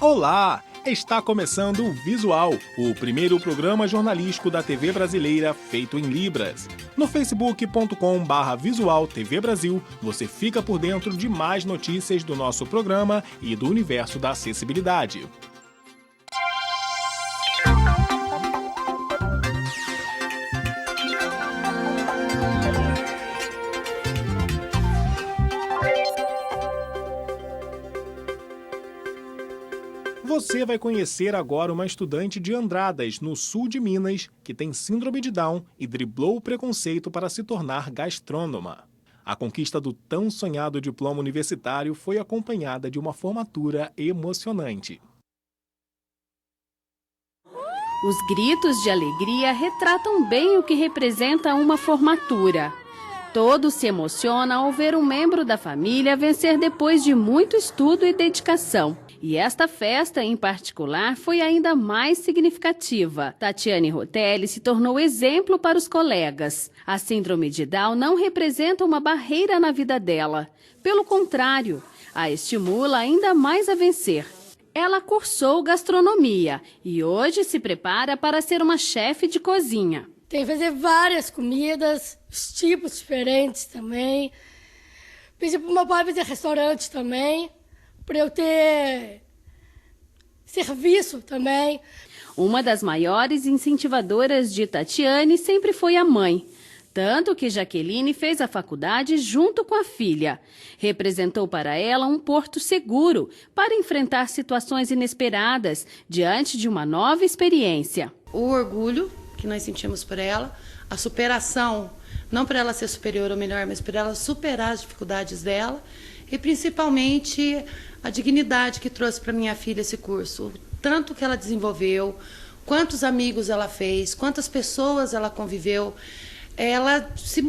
Olá! Está começando o Visual, o primeiro programa jornalístico da TV brasileira feito em Libras. No facebook.com/Visual TV Brasil, você fica por dentro de mais notícias do nosso programa e do universo da acessibilidade. Você vai conhecer agora uma estudante de Andradas, no sul de Minas, que tem síndrome de Down e driblou o preconceito para se tornar gastrônoma. A conquista do tão sonhado diploma universitário foi acompanhada de uma formatura emocionante. Os gritos de alegria retratam bem o que representa uma formatura. Todos se emocionam ao ver um membro da família vencer depois de muito estudo e dedicação. E esta festa, em particular, foi ainda mais significativa. Tatiane Rotelli se tornou exemplo para os colegas. A síndrome de Down não representa uma barreira na vida dela. Pelo contrário, a estimula ainda mais a vencer. Ela cursou gastronomia e hoje se prepara para ser uma chefe de cozinha. Tem que fazer várias comidas, os tipos diferentes também. Pedi para o meu pai fazer restaurante também, para eu ter serviço também. Uma das maiores incentivadoras de Tatiane sempre foi a mãe. Tanto que Jaqueline fez a faculdade junto com a filha. Representou para ela um porto seguro para enfrentar situações inesperadas diante de uma nova experiência. O orgulho que nós sentimos por ela, a superação, não por ela ser superior ou melhor, mas por ela superar as dificuldades dela e principalmente a dignidade que trouxe para minha filha esse curso. O tanto que ela desenvolveu, quantos amigos ela fez, quantas pessoas ela conviveu. Ela se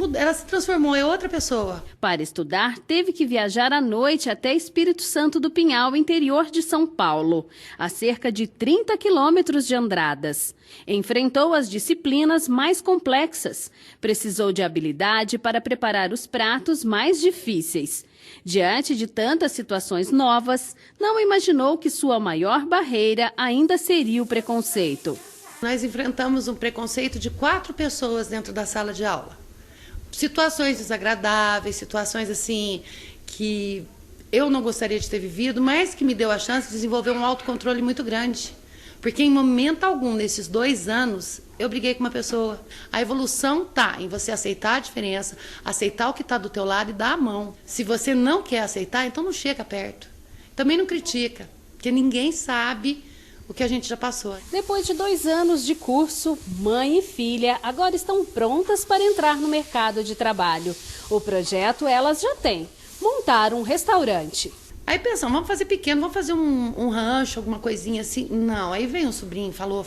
transformou em outra pessoa. Para estudar, teve que viajar à noite até Espírito Santo do Pinhal, interior de São Paulo, a cerca de 30 quilômetros de Andradas. Enfrentou as disciplinas mais complexas. Precisou de habilidade para preparar os pratos mais difíceis. Diante de tantas situações novas, não imaginou que sua maior barreira ainda seria o preconceito. Nós enfrentamos um preconceito de 4 pessoas dentro da sala de aula. Situações desagradáveis, situações assim que eu não gostaria de ter vivido, mas que me deu a chance de desenvolver um autocontrole muito grande. Porque em momento algum, nesses 2 anos, eu briguei com uma pessoa. A evolução está em você aceitar a diferença, aceitar o que está do teu lado e dar a mão. Se você não quer aceitar, então não chega perto. Também não critica, porque ninguém sabe o que a gente já passou. Depois de 2 anos de curso, mãe e filha agora estão prontas para entrar no mercado de trabalho. O projeto elas já têm: montar um restaurante. Aí pensamos, vamos fazer pequeno, vamos fazer um rancho, alguma coisinha assim. Não, aí vem o sobrinho, falou.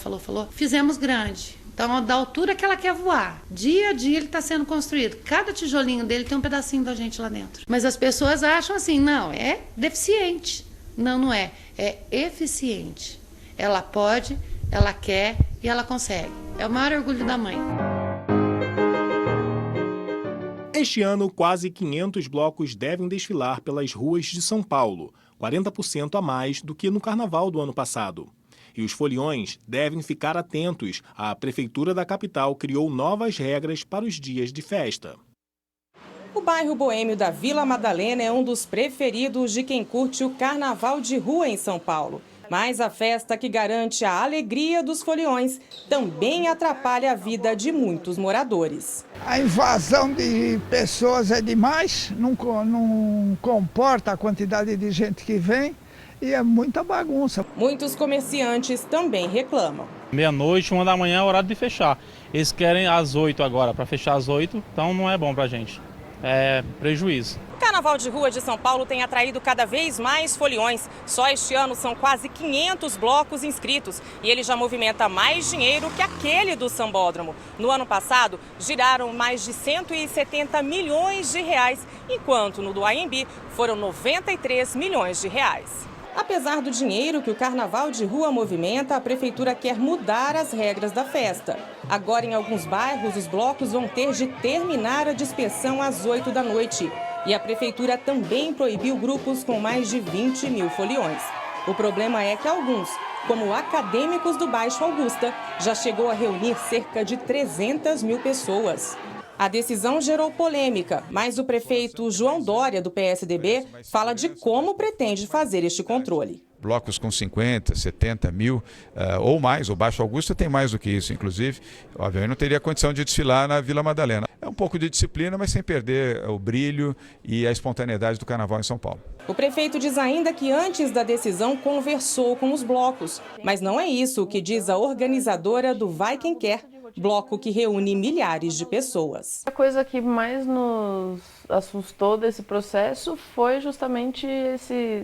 Fizemos grande. Então, da altura que ela quer voar. Dia a dia ele está sendo construído. Cada tijolinho dele tem um pedacinho da gente lá dentro. Mas as pessoas acham assim, não, é deficiente. Não, não é. É eficiente. Ela pode, ela quer e ela consegue. É o maior orgulho da mãe. Este ano, quase 500 blocos devem desfilar pelas ruas de São Paulo, 40% a mais do que no carnaval do ano passado. E os foliões devem ficar atentos. A Prefeitura da capital criou novas regras para os dias de festa. O bairro boêmio da Vila Madalena é um dos preferidos de quem curte o carnaval de rua em São Paulo. Mas a festa que garante a alegria dos foliões também atrapalha a vida de muitos moradores. A invasão de pessoas é demais, não comporta a quantidade de gente que vem e é muita bagunça. Muitos comerciantes também reclamam. Meia-noite, 1 da manhã é horário de fechar. Eles querem às 8 agora, para fechar às 8, então não é bom pra gente. É prejuízo. O Carnaval de Rua de São Paulo tem atraído cada vez mais foliões. Só este ano são quase 500 blocos inscritos e ele já movimenta mais dinheiro que aquele do Sambódromo. No ano passado, giraram mais de 170 milhões de reais, enquanto no do AMB foram 93 milhões de reais. Apesar do dinheiro que o Carnaval de Rua movimenta, a Prefeitura quer mudar as regras da festa. Agora, em alguns bairros, os blocos vão ter de terminar a dispersão às 8 da noite. E a Prefeitura também proibiu grupos com mais de 20 mil foliões. O problema é que alguns, como acadêmicos do Baixo Augusta, já chegou a reunir cerca de 300 mil pessoas. A decisão gerou polêmica, mas o prefeito João Dória, do PSDB, fala de como pretende fazer este controle. Blocos com 50, 70 mil ou mais, o Baixo Augusta tem mais do que isso, inclusive. Obviamente não teria condição de desfilar na Vila Madalena. É um pouco de disciplina, mas sem perder o brilho e a espontaneidade do carnaval em São Paulo. O prefeito diz ainda que antes da decisão conversou com os blocos, mas não é isso que diz a organizadora do Vai Quem Quer, bloco que reúne milhares de pessoas. A coisa que mais nos assustou desse processo foi justamente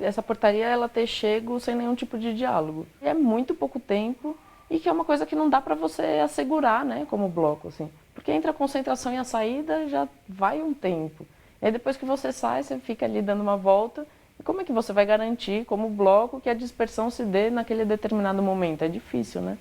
essa portaria ela ter chego sem nenhum tipo de diálogo. É muito pouco tempo e que é uma coisa que não dá para você assegurar, né, como bloco, assim. Porque entre a concentração e a saída já vai um tempo. E aí depois que você sai, você fica ali dando uma volta. E como é que você vai garantir, como bloco, que a dispersão se dê naquele determinado momento? É difícil, né?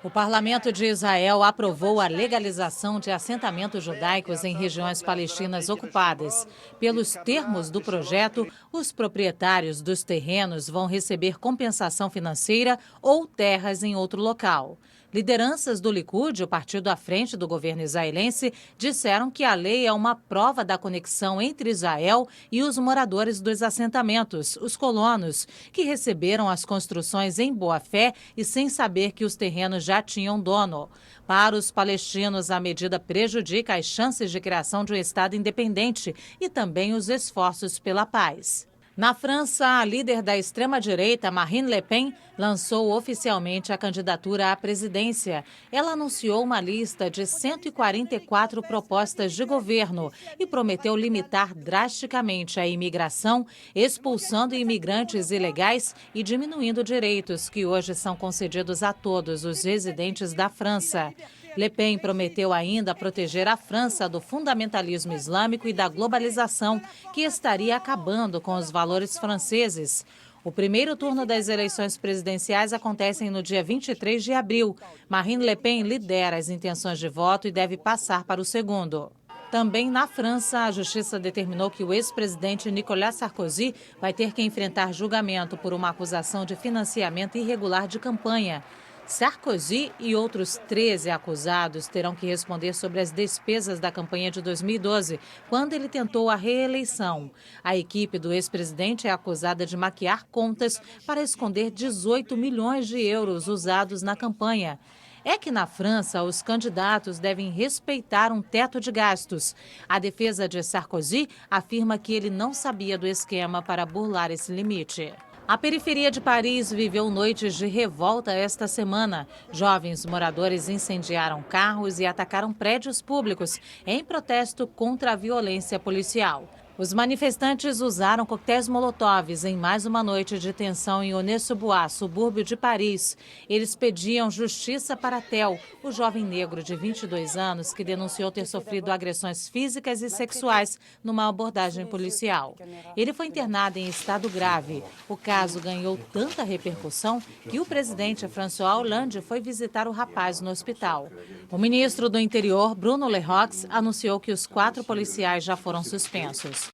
O Parlamento de Israel aprovou a legalização de assentamentos judaicos em regiões palestinas ocupadas. Pelos termos do projeto, os proprietários dos terrenos vão receber compensação financeira ou terras em outro local. Lideranças do Likud, o partido à frente do governo israelense, disseram que a lei é uma prova da conexão entre Israel e os moradores dos assentamentos, os colonos, que receberam as construções em boa-fé e sem saber que os terrenos já tinham dono. Para os palestinos, a medida prejudica as chances de criação de um Estado independente e também os esforços pela paz. Na França, a líder da extrema-direita, Marine Le Pen, lançou oficialmente a candidatura à presidência. Ela anunciou uma lista de 144 propostas de governo e prometeu limitar drasticamente a imigração, expulsando imigrantes ilegais e diminuindo direitos que hoje são concedidos a todos os residentes da França. Le Pen prometeu ainda proteger a França do fundamentalismo islâmico e da globalização, que estaria acabando com os valores franceses. O primeiro turno das eleições presidenciais acontecem no dia 23 de abril. Marine Le Pen lidera as intenções de voto e deve passar para o segundo. Também na França, a justiça determinou que o ex-presidente Nicolas Sarkozy vai ter que enfrentar julgamento por uma acusação de financiamento irregular de campanha. Sarkozy e outros 13 acusados terão que responder sobre as despesas da campanha de 2012, quando ele tentou a reeleição. A equipe do ex-presidente é acusada de maquiar contas para esconder 18 milhões de euros usados na campanha. É que na França, os candidatos devem respeitar um teto de gastos. A defesa de Sarkozy afirma que ele não sabia do esquema para burlar esse limite. A periferia de Paris viveu noites de revolta esta semana. Jovens moradores incendiaram carros e atacaram prédios públicos em protesto contra a violência policial. Os manifestantes usaram coquetéis molotovs em mais uma noite de tensão em Aulnay-sous-Bois, subúrbio de Paris. Eles pediam justiça para Theo, o jovem negro de 22 anos que denunciou ter sofrido agressões físicas e sexuais numa abordagem policial. Ele foi internado em estado grave. O caso ganhou tanta repercussão que o presidente François Hollande foi visitar o rapaz no hospital. O ministro do Interior, Bruno Le Roux, anunciou que os 4 policiais já foram suspensos.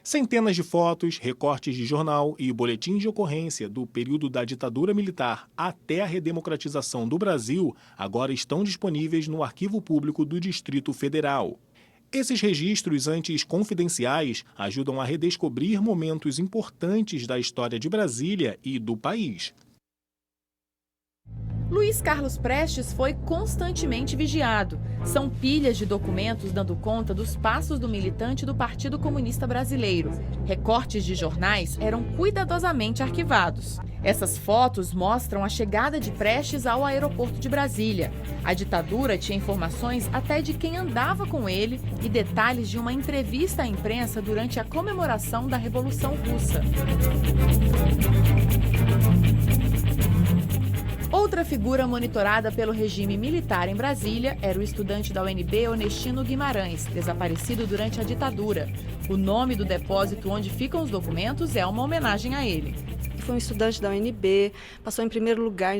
Centenas de fotos, recortes de jornal e boletins de ocorrência do período da ditadura militar até a redemocratização do Brasil agora estão disponíveis no Arquivo Público do Distrito Federal. Esses registros antes confidenciais ajudam a redescobrir momentos importantes da história de Brasília e do país. Luiz Carlos Prestes foi constantemente vigiado. São pilhas de documentos dando conta dos passos do militante do Partido Comunista Brasileiro. Recortes de jornais eram cuidadosamente arquivados. Essas fotos mostram a chegada de Prestes ao aeroporto de Brasília. A ditadura tinha informações até de quem andava com ele e detalhes de uma entrevista à imprensa durante a comemoração da Revolução Russa. Outra figura monitorada pelo regime militar em Brasília era o estudante da UNB Onestino Guimarães, desaparecido durante a ditadura. O nome do depósito onde ficam os documentos é uma homenagem a ele. foi um estudante da UNB, passou em primeiro lugar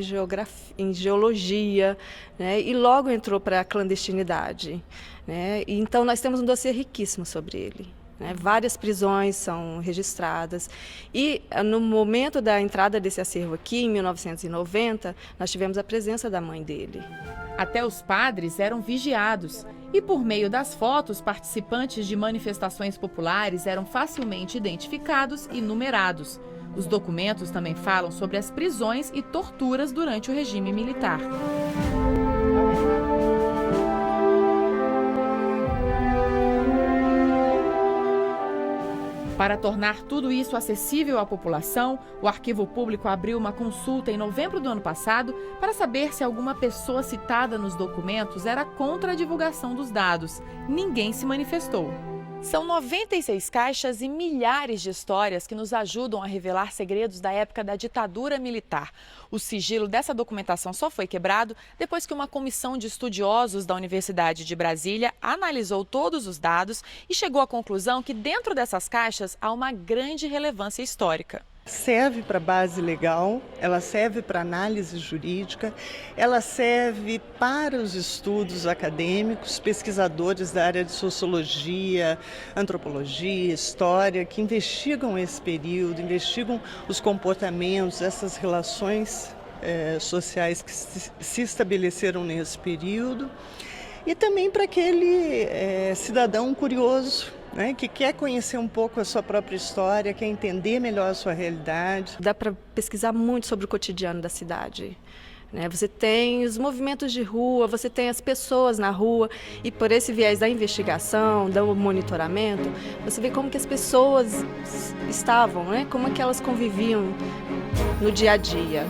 em geologia, né, e logo entrou para a clandestinidade, né, e então nós temos um dossiê riquíssimo sobre ele. Várias prisões são registradas e no momento da entrada desse acervo aqui, em 1990, nós tivemos a presença da mãe dele. Até os padres eram vigiados e por meio das fotos, participantes de manifestações populares eram facilmente identificados e numerados. Os documentos também falam sobre as prisões e torturas durante o regime militar. Para tornar tudo isso acessível à população, o Arquivo Público abriu uma consulta em novembro do ano passado para saber se alguma pessoa citada nos documentos era contra a divulgação dos dados. Ninguém se manifestou. São 96 caixas e milhares de histórias que nos ajudam a revelar segredos da época da ditadura militar. O sigilo dessa documentação só foi quebrado depois que uma comissão de estudiosos da Universidade de Brasília analisou todos os dados e chegou à conclusão que dentro dessas caixas há uma grande relevância histórica. Serve para base legal, ela serve para análise jurídica, ela serve para os estudos acadêmicos, pesquisadores da área de sociologia, antropologia, história, que investigam esse período, investigam os comportamentos, essas relações sociais que se estabeleceram nesse período, e também para aquele cidadão curioso, que quer conhecer um pouco a sua própria história, quer entender melhor a sua realidade. Dá para pesquisar muito sobre o cotidiano da cidade. Você tem os movimentos de rua, você tem as pessoas na rua, e por esse viés da investigação, do monitoramento, você vê como que as pessoas estavam, como que elas conviviam no dia a dia.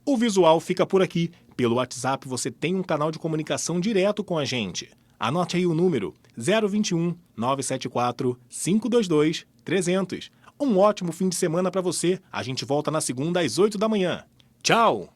O visual fica por aqui. Pelo WhatsApp você tem um canal de comunicação direto com a gente. Anote aí o número 021 974 522 300. Um ótimo fim de semana para você. A gente volta na segunda às 8 da manhã. Tchau!